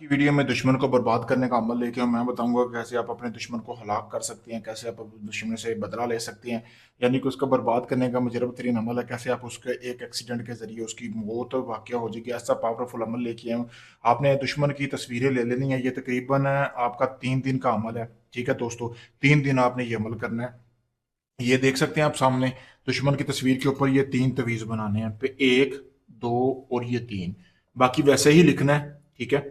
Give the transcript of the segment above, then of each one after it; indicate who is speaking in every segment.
Speaker 1: की वीडियो में दुश्मन को बर्बाद करने का अमल लेके मैं बताऊंगा कि कैसे आप अपने दुश्मन को हलाक कर सकते हैं, कैसे आप अपने दुश्मन से बदला ले सकते हैं। यानी कि उसका बर्बाद करने का मुजरब तरीन अमल है, कैसे आप उसके एक एक्सीडेंट के जरिए उसकी मौत वाक़या हो जाएगी। ऐसा पावरफुल अमल लेके आए हूं। आपने दुश्मन की तस्वीरें ले लेनी है। ये तकरीबन आपका 3 दिन का अमल है। ठीक है दोस्तों, 3 दिन आपने ये अमल करना है। ये देख सकते हैं आप सामने दुश्मन की तस्वीर के ऊपर ये 3 तवीज़ बनाने हैं पे 1, 2 और ये 3। बाकी वैसे ही लिखना है। ठीक है,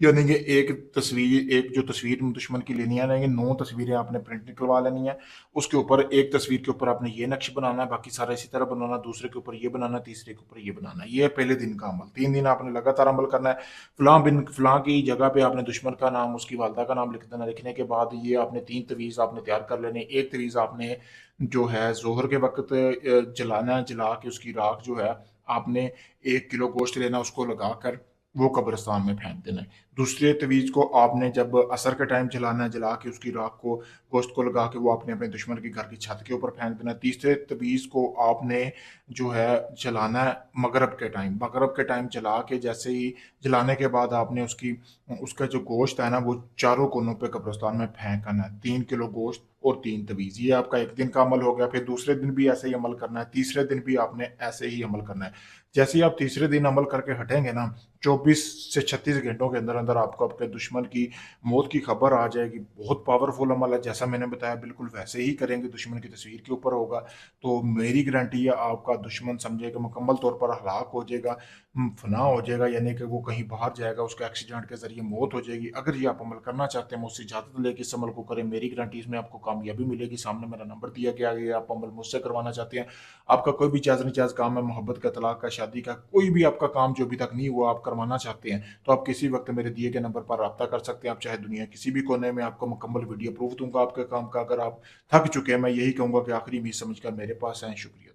Speaker 1: यानी कि एक तस्वीर, एक जो तस्वीर दुश्मन की लेनी है ना, ये 9 तस्वीरें आपने प्रिंट निकलवा लेनी है। उसके ऊपर एक तस्वीर के ऊपर आपने ये नक्श बनाना है, बाकी सारा इसी तरह बनाना, दूसरे के ऊपर ये बनाना, तीसरे के ऊपर ये बनाना है। ये है पहले दिन का अमल। 3 दिन आपने लगातार अमल करना है। फलां बिन फलां की जगह पे आपने दुश्मन का नाम, उसकी वालदा का नाम लिख देना। लिखने के बाद ये आपने 3 तवीज़ आपने तैयार कर लेने। एक तवीज़ आपने जो है जोहर के वक्त जलाना है। जला के उसकी राख जो है आपने 1 किलो गोश्त लेना, उसको लगाकर वो कब्रिस्तान में फेंक देना है। दूसरे तवीज़ को आपने जब असर के टाइम जलाना है, जला के उसकी राख को, गोश्त को लगा के वो आपने अपने दुश्मन के घर की छत के ऊपर फेंक देना है। तीसरे तवीज़ को आपने जो है जलाना है मगरब के टाइम। मगरब के टाइम जला के जैसे ही जलाने के बाद आपने उसकी उसका जो गोश्त है ना, वो चारों कोनों पे कब्रिस्तान में फेंकना है। 3 किलो गोश्त और 3 तवीज़। ये आपका एक दिन का अमल हो गया। फिर दूसरे दिन भी ऐसे ही अमल करना है, तीसरे दिन भी आपने ऐसे ही अमल करना है। जैसे ही आप तीसरे दिन अमल करके हटेंगे ना, 24 से 36 घंटों के अंदर अंदर आपको अपने दुश्मन की मौत की खबर आ जाएगी। बहुत पावरफुल अमल है, जैसा मैंने बताया बिल्कुल वैसे ही करेंगे, दुश्मन की तस्वीर के ऊपर होगा। तो मेरी गारंटी है आपका दुश्मन समझेगा मुकम्मल तौर पर हलाक हो जाएगा, फना हो जाएगा, यानी कि वो कहीं बाहर जाएगा, उसका एक्सीडेंट के जरिए मौत हो जाएगी। अगर ये आप अमल करना चाहते हैं, मुझसे इजाज़त लेके इस अमल को करें। मेरी गारंटी इसमें आपको कामयाबी मिलेगी। सामने मेरा नंबर दिया गया है, ये आप अमल मुझसे करवाना चाहते हैं। आपका कोई भी जायज़ नाजायज़ काम है, मोहब्बत का, तलाक का, शादी का, कोई भी आपका काम जो अभी तक नहीं हुआ आप करवाना चाहते हैं, तो आप किसी वक्त मेरे दिए गए नंबर पर रब्ता कर सकते हैं। आप चाहे दुनिया किसी भी कोने में, आपको मुकम्मल वीडियो प्रूफ दूंगा आपके काम का। अगर आप थक चुके हैं, मैं यही कहूँगा कि आखिरी उम्मीद समझकर मेरे पास आएँ। शुक्रिया।